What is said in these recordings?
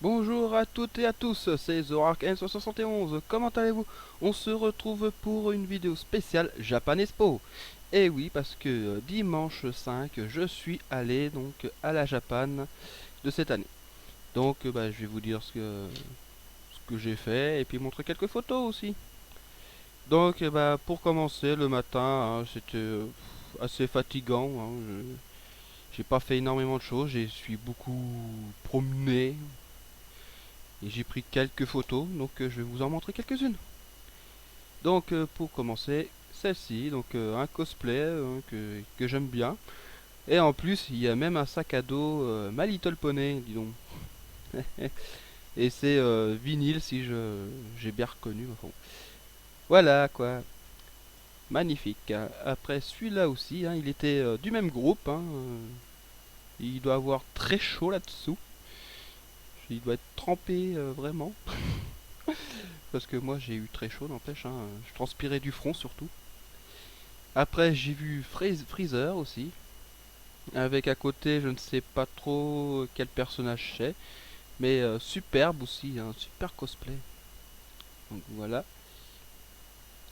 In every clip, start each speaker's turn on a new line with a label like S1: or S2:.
S1: Bonjour à toutes et à tous, c'est Zorak N171, comment allez-vous? On se retrouve pour une vidéo spéciale Japan Expo. Et oui, parce que dimanche 5, je suis allé donc à la Japan de cette année. Donc je vais vous dire ce que j'ai fait et puis montrer quelques photos aussi. Donc pour commencer le matin, hein, c'était assez fatigant, hein, j'ai pas fait énormément de choses, j'ai suis beaucoup promené, et j'ai pris quelques photos, donc je vais vous en montrer quelques-unes. Donc pour commencer, celle-ci, donc un cosplay que j'aime bien. Et en plus, il y a même un sac à dos My Little Pony, dis donc. Et c'est vinyle si j'ai bien reconnu. Enfin, bon. Voilà quoi, magnifique. Après celui-là aussi, hein, il était du même groupe. Hein, il doit avoir très chaud là-dessous. Il doit être trempé vraiment. Parce que moi j'ai eu très chaud, n'empêche. Hein, je transpirais du front surtout. Après, j'ai vu Freezer aussi, avec à côté, je ne sais pas trop quel personnage c'est, mais superbe aussi, un super cosplay. Donc voilà.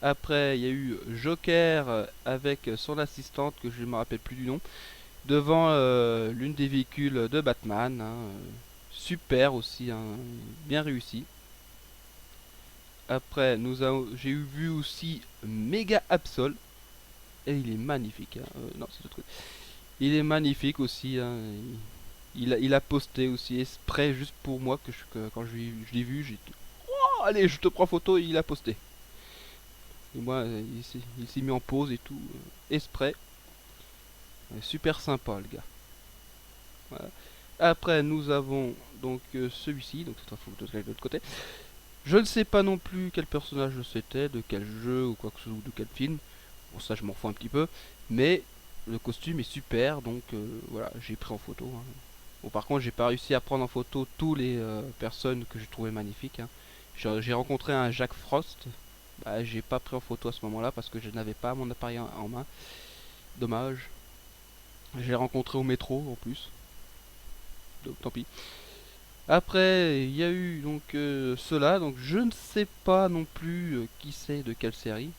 S1: Après, il y a eu Joker avec son assistante, que je ne me rappelle plus du nom, devant l'une des véhicules de Batman. Hein, super aussi, hein, bien réussi. Après, j'ai eu vu aussi Mega Absol, et il est magnifique. Hein. Non, c'est le truc. Il est magnifique aussi. Hein. Il a posté aussi exprès juste pour moi que quand je l'ai vu, j'ai dit oh, allez, je te prends photo et il a posté. Et moi, il s'est mis en pause et tout, exprès. Super sympa le gars. Voilà. Après, nous avons donc celui-ci, donc cette fois de l'autre côté. Je ne sais pas non plus quel personnage c'était, de quel jeu ou quoi que ce soit, ou de quel film. Bon, ça, je m'en fous un petit peu. Mais le costume est super, donc voilà, j'ai pris en photo. Hein. Bon, par contre, j'ai pas réussi à prendre en photo tous les personnes que j'ai trouvé magnifiques. Hein. J'ai rencontré un Jack Frost. Bah, j'ai pas pris en photo à ce moment-là parce que je n'avais pas mon appareil en main. Dommage. J'ai rencontré au métro en plus. Donc tant pis. Après, il y a eu donc cela. Donc je ne sais pas non plus qui c'est de quelle série.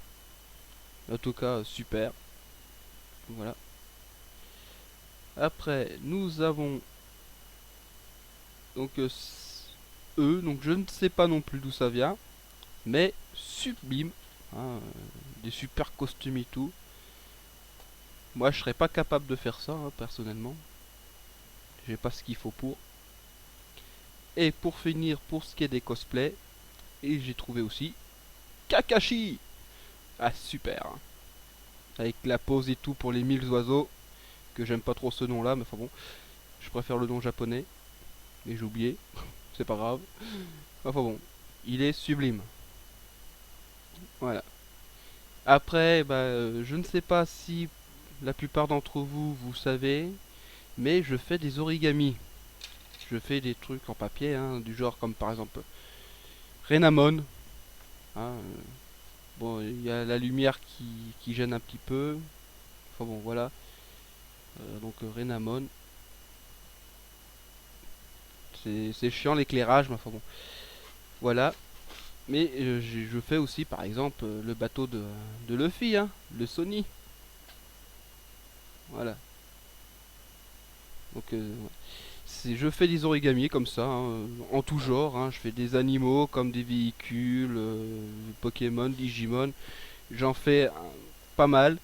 S1: En tout cas, super. Voilà. Après, nous avons donc eux. Donc je ne sais pas non plus d'où ça vient. Mais sublime. Hein, des super costumes et tout. Moi, je serais pas capable de faire ça, hein, personnellement. J'ai pas ce qu'il faut pour. Et pour finir, pour ce qui est des cosplays, et j'ai trouvé aussi Kakashi. Ah, super. Hein. Avec la pose et tout pour les 1000 oiseaux. Que j'aime pas trop ce nom-là, mais enfin bon. Je préfère le nom japonais. Mais j'ai oublié. C'est pas grave. Enfin bon. Il est sublime. Voilà. Après, je ne sais pas si la plupart d'entre vous, vous savez, mais je fais des origamis. Je fais des trucs en papier, hein, du genre comme par exemple Renamon. Hein, bon, il y a la lumière qui gêne un petit peu. Enfin bon, voilà. Donc Renamon. C'est chiant l'éclairage, mais enfin bon. Voilà. Mais je fais aussi par exemple le bateau de Luffy, hein, le Sony. Voilà. Donc je fais des origamis comme ça, hein, en tout genre. Hein. Je fais des animaux comme des véhicules, Pokémon, Digimon. J'en fais pas mal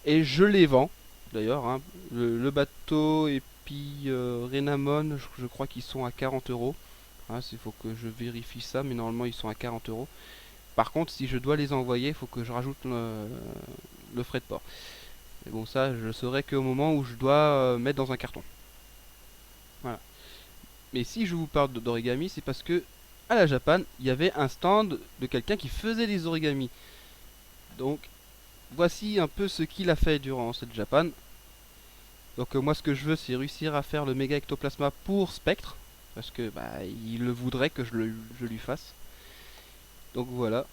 S1: et je les vends. D'ailleurs, hein. Le bateau et puis Renamon, je crois qu'ils sont à 40 euros. Hein, il faut que je vérifie ça, mais normalement ils sont à 40 euros. Par contre, si je dois les envoyer, il faut que je rajoute le frais de port. Et bon, ça, je saurai qu'au moment où je dois mettre dans un carton. Voilà. Mais si je vous parle d'origami, c'est parce que à la Japan, il y avait un stand de quelqu'un qui faisait des origamis. Donc, voici un peu ce qu'il a fait durant cette Japan. Donc, moi, ce que je veux, c'est réussir à faire le méga ectoplasma pour Spectre. Parce que il le voudrait que je lui fasse. Donc voilà.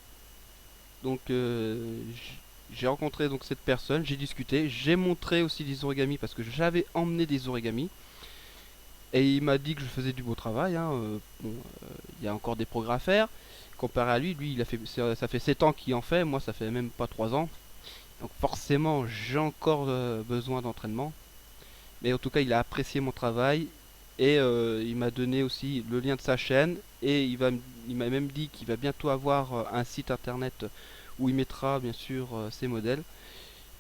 S1: Donc j'ai rencontré donc cette personne, j'ai discuté, j'ai montré aussi des origamis parce que j'avais emmené des origamis. Et il m'a dit que je faisais du beau travail, hein. Bon, il y a encore des progrès à faire. Comparé à lui, il a fait, ça fait 7 ans qu'il en fait, moi ça fait même pas 3 ans. Donc forcément, j'ai encore besoin d'entraînement. Mais en tout cas, il a apprécié mon travail. Et il m'a donné aussi le lien de sa chaîne. Et il m'a même dit qu'il va bientôt avoir un site internet où il mettra bien sûr ses modèles.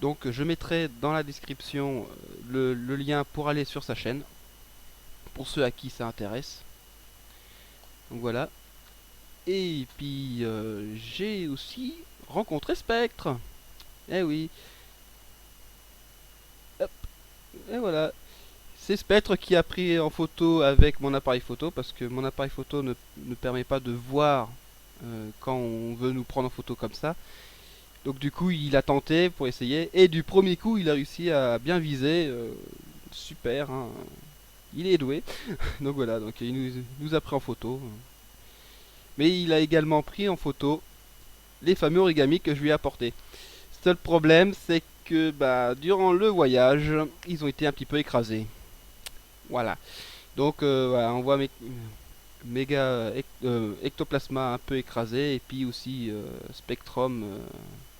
S1: Donc je mettrai dans la description le lien pour aller sur sa chaîne. Pour ceux à qui ça intéresse. Donc voilà. Et puis j'ai aussi rencontré Spectre. Eh oui. Hop. Et voilà. C'est Spectre qui a pris en photo avec mon appareil photo parce que mon appareil photo ne permet pas de voir quand on veut nous prendre en photo comme ça. Donc du coup il a tenté pour essayer et du premier coup il a réussi à bien viser. Super, hein. Il est doué. Donc voilà, donc nous a pris en photo. Mais il a également pris en photo les fameux origamis que je lui ai apportés. Seul problème c'est que bah, durant le voyage ils ont été un petit peu écrasés. Voilà. Donc voilà, on voit méga ectoplasma un peu écrasé et puis aussi spectrum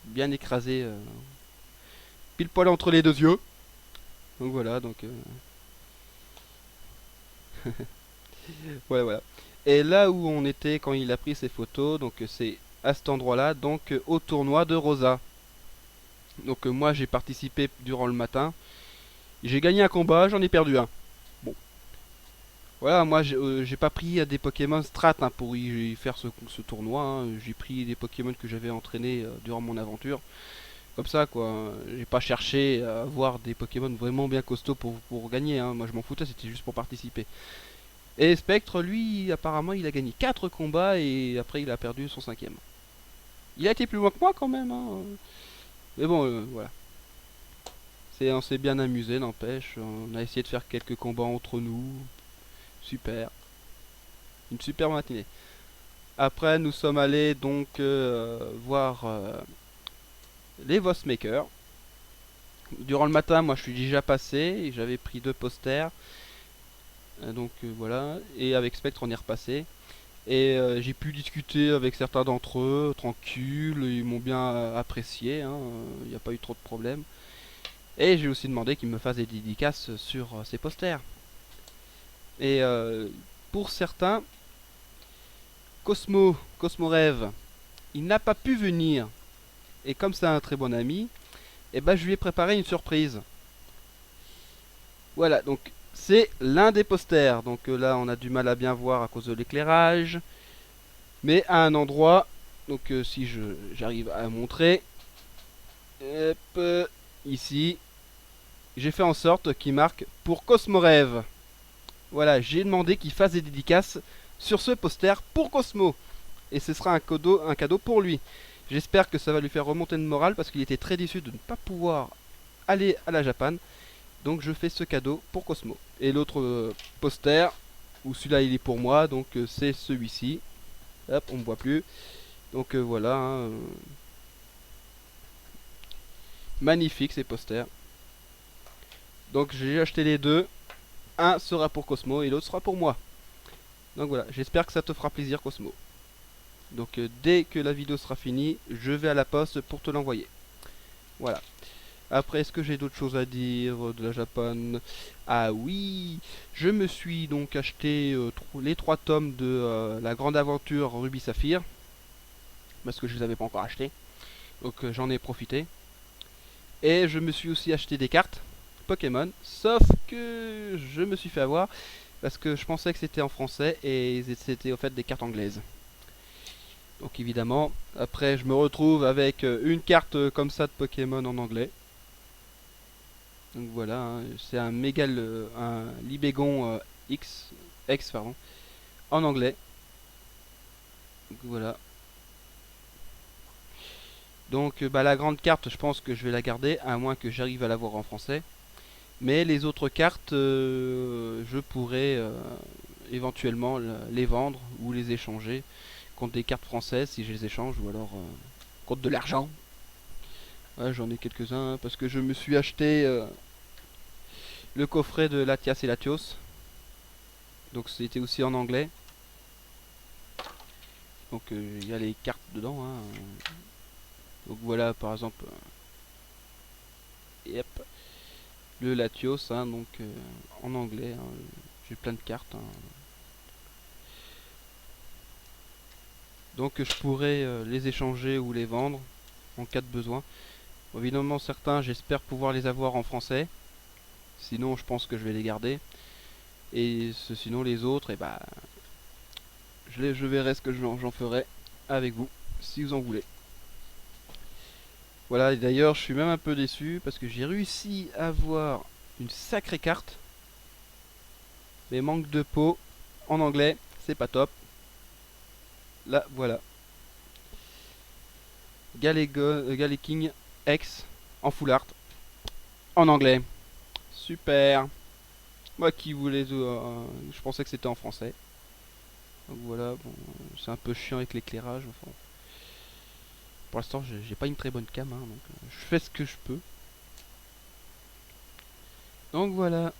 S1: bien écrasé pile poil entre les deux yeux. Donc voilà, donc voilà voilà. Et là où on était quand il a pris ses photos, donc c'est à cet endroit-là, donc au tournoi de Rosa. Donc moi j'ai participé durant le matin. J'ai gagné un combat, j'en ai perdu un. Bon, voilà, moi j'ai pas pris des Pokémon strat hein, pour y faire ce tournoi, hein. J'ai pris des Pokémon que j'avais entraînés durant mon aventure. Comme ça quoi, j'ai pas cherché à avoir des Pokémon vraiment bien costauds pour gagner, hein. Moi je m'en foutais, c'était juste pour participer. Et Spectre, lui, apparemment il a gagné 4 combats et après il a perdu son cinquième. Il a été plus loin que moi quand même, hein. Mais bon, voilà. On s'est bien amusé, n'empêche. On a essayé de faire quelques combats entre nous. Super. Une super matinée. Après, nous sommes allés donc voir les Vossmakers. Durant le matin, moi je suis déjà passé et j'avais pris 2 posters. Donc voilà. Et avec Spectre, on est repassé. Et j'ai pu discuter avec certains d'entre eux, tranquille. Ils m'ont bien apprécié. Il n'y a pas eu trop de problèmes. Et j'ai aussi demandé qu'ils me fassent des dédicaces sur ces posters. Et pour certains, Cosmo Rêve, il n'a pas pu venir. Et comme c'est un très bon ami, et ben je lui ai préparé une surprise. Voilà, donc c'est l'un des posters. Donc là, on a du mal à bien voir à cause de l'éclairage. Mais à un endroit, donc si j'arrive à montrer, hop, ici, j'ai fait en sorte qu'il marque pour Cosmo Rêve. Voilà, j'ai demandé qu'il fasse des dédicaces sur ce poster pour Cosmo. Et ce sera un cadeau pour lui. J'espère que ça va lui faire remonter le moral parce qu'il était très déçu de ne pas pouvoir aller à la Japan. Donc je fais ce cadeau pour Cosmo. Et l'autre poster, où celui-là il est pour moi, donc c'est celui-ci. Hop, on ne voit plus. Donc voilà, hein, magnifique ces posters. Donc j'ai acheté les deux. Un sera pour Cosmo et l'autre sera pour moi. Donc voilà, j'espère que ça te fera plaisir Cosmo. Donc dès que la vidéo sera finie, je vais à la poste pour te l'envoyer. Voilà. Après, est-ce que j'ai d'autres choses à dire de la Japan? Ah oui, je me suis donc acheté les 3 tomes de la grande aventure Ruby Saphir. Parce que je les avais pas encore achetés. Donc j'en ai profité. Et je me suis aussi acheté des cartes Pokémon. Sauf que je me suis fait avoir. Parce que je pensais que c'était en français et c'était en fait des cartes anglaises. Donc évidemment, après je me retrouve avec une carte comme ça de Pokémon en anglais. Donc voilà, hein, c'est un un Libégon X pardon, en anglais. Donc voilà. Donc bah, la grande carte, je pense que je vais la garder, à moins que j'arrive à l'avoir en français. Mais les autres cartes, je pourrais éventuellement les vendre ou les échanger contre des cartes françaises si je les échange, ou alors contre de l'argent. Ouais, j'en ai quelques-uns, hein, parce que je me suis acheté le coffret de Latias et Latios. Donc c'était aussi en anglais. Donc il y a les cartes dedans, hein. Donc voilà, par exemple, yep, le Latios, hein, donc en anglais, hein. J'ai plein de cartes, hein. Donc je pourrais les échanger ou les vendre en cas de besoin. Bon, évidemment certains j'espère pouvoir les avoir en français. Sinon je pense que je vais les garder. Et sinon les autres, et bah, je verrai ce que j'en ferai avec vous, si vous en voulez. Voilà, et d'ailleurs je suis même un peu déçu parce que j'ai réussi à avoir une sacrée carte. Mais manque de peau en anglais, c'est pas top. Là, voilà. King X en full art en anglais. Super. Moi qui voulais, je pensais que c'était en français. Donc voilà, bon, c'est un peu chiant avec l'éclairage. Enfin, pour l'instant, j'ai pas une très bonne cam, hein, donc je fais ce que je peux. Donc voilà.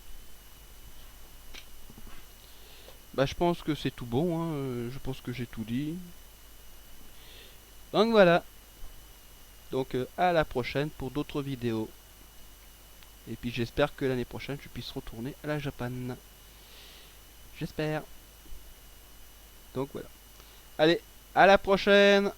S1: Bah, je pense que c'est tout bon, hein, je pense que j'ai tout dit. Donc voilà. Donc à la prochaine pour d'autres vidéos. Et puis j'espère que l'année prochaine je puisse retourner à la Japan. J'espère. Donc voilà. Allez, à la prochaine!